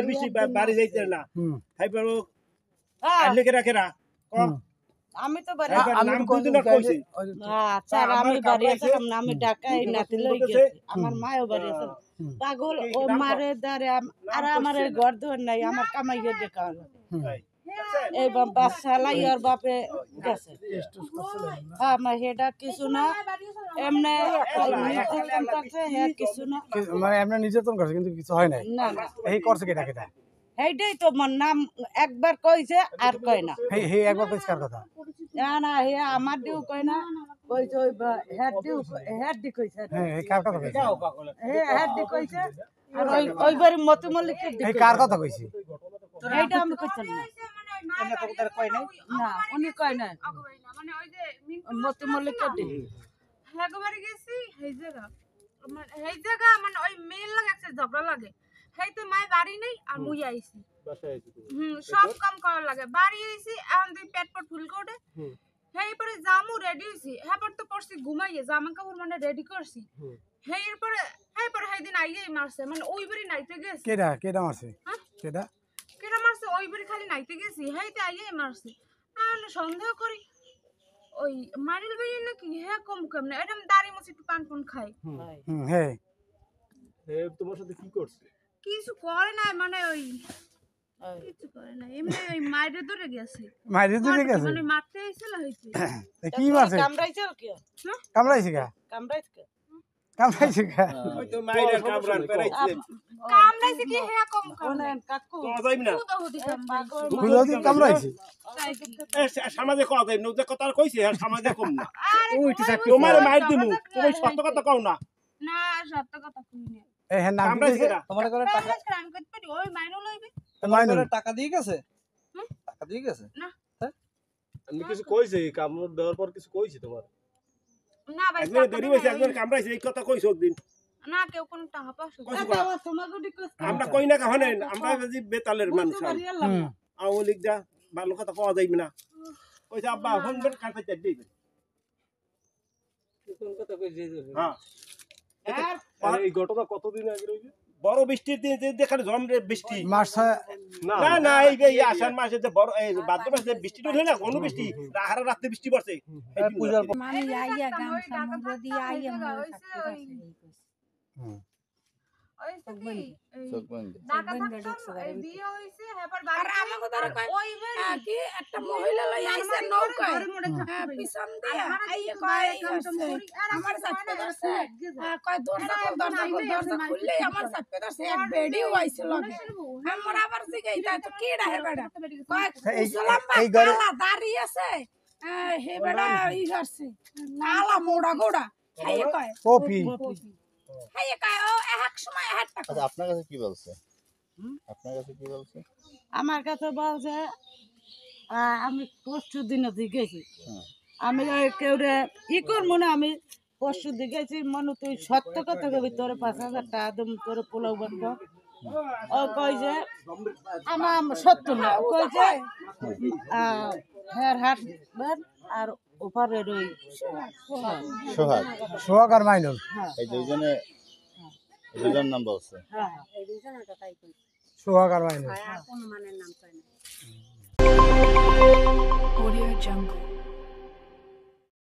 বেশি বাড়ি যাইতে না হাইবার আলে কেরা আমি তো বাড়ি নাম দুদিন কইছি আচ্ছা আমি বাড়ি আছিলাম না আমি ঢাকায় নাতি লই গেছি আমার মাও বাড়ি আছে পাগল ও মারে দারে আর আমার ঘর দুয়ার নাই আমার কামাই হয়ে খাওয়া এই বাচ্চা লাই আর বাপে গেছে হ্যাঁ মা হেডা কিছু না এমনি নির্যাতন করছে হ্যাঁ কিছু না মানে এমনি নির্যাতন করছে কিন্তু কিছু হয় নাই না না এই করছে কেটা এইটাই তো মন নাম একবার কইছে আর কয় না হে একবার কইছে কার কথা না না হে আমার দিও কয় না কইছে ওই হেড দি কইছে হ্যাঁ এই কার কথা কইছে হে হেড দি কইছে আর ওইবার মতি মল্লিকের দি এই কার কথা কইছে এইটা আমি কইতাম না এমন তো তার কই নাই না উনি কয় না মানে ওই যে মতি মল্লিকের দি একবারে গেছি এই জায়গা মানে ওই মেল লাগে একটা ঝগড়া লাগে হেইতে মাই বাড়ি নেই আর মুই আইছি সব কাম করার লাগে বাড়ি আইছি এখন দুই পেট ফুল করে হেই পরে জামু রেডি হইছি হেপর তো পড়ছি ঘুমাইয়ে জামা কাপড় মানে রেডি করছি হেই পরে হেই দিন আইয়াই মারছে মানে ওই বাড়ি নাইতে গেছে কেডা মারছে কেডা মারছে ওই বাড়ি খালি নাইতে গেছি হেইতে আইয়াই মারছে আমি সন্দেহ করি ওই মারিল ভাই নাকি হ্যাঁ কম না এরকম দাড়ি মুছি একটু পান খাই হ্যাঁ তোমার সাথে কি করছে কিছু করে না মানে ওই কিছু করে না এমনি ওই মাইরে ধরে গেছে মানে মারতে আইছিল হইছে কি মারছে কামড়াইছে কি কামড়াইছে ওই তো মাইরা কামরান পেরাইছে কামড়াইছে কি হে কম কাকু কোয়া যাইব না বুঝাদি কামড়াইছে সমাজে কোয়া যাইব না যে কথা কইছে আর সমাজে কম না তোমার মাইর দিমু তুমি সত্য কথা কও না না সত্য কথা কই না এই হ্যাঁ নাম কামড়াইছে কেডা তোমার করে টাকা আমি কইতে পারি ওই মাইনো লইবে তোমার করে টাকা দিয়ে গেছে টাকা দিয়ে গেছে না আমি কিছু কইছি কামড় দেওয়ার পর কিছু কইছি তোমার না ভাই একবার দেরি হইছে একবার কামড়াইছে এই কথা কইছো দিন না কেউ কোন টাকা পাসো আমরা কই না কাহনে আমরা যে বেতালের মানুষ আওয়ামী লীগ যা ভালো কথা কোয়া যাইব না কইছে আব্বা ফোন করে কাল পাইতে দিবে কোন কথা কইছে আর এই ঘটনা কতদিন আগে রইছে বড় বৃষ্টির দিন যে দেখালে ঝমরে বৃষ্টি মাস না না এই আষাঢ় মাসে যে বড় এই ভাদ্র মাসে বৃষ্টি হইল না কোন বৃষ্টি রাহারা রাতে বৃষ্টি পড়ছে পূজার মানে আইয়া গাম সমুদ্র দিয়ে আইয়া ওই কি ঢাকা এই বিয়ে হইছে হেবার বাড়ি আমাকে ধরে কই ওই কি একটা মহিলা লই আইছে নৌকা পিছন দিয়ে আইয়া কয় আমার সাথে ধরছে কয় দরজা খুললে আমার সাথে ধরছে এক বেডিও আইছে লগে আমার আবার জিগে এটা তো কি ডাহে বেডা কয় এই ঘরে দাঁড়িয়ে আছে হে বেডা ই করছে কালা মোড়া গোড়া খাইয়ে কয় কপি খাইয়ে কয় ও এক সময় হাত টাকা আচ্ছা আপনার কাছে কি বলছে আমার কাছে বলছে আমি পরশু দিন গেছি আমি কেউ ই করবো না আমি পরশু দিন গেছি মনে তুই সত্য কথা কবি তোর ৫,০০০ টাকা দেব তোর পোলাও বানব ও কইছে আমার সত্য না ও কইছে হেয়ার হাট আর ওপারে রই সোহাগ আর মাইনুল এই দুজন নাম বলছে হ্যাঁ সোহাগ আর মাইনুল কোন মানের নাম কয় না Audio Jungle.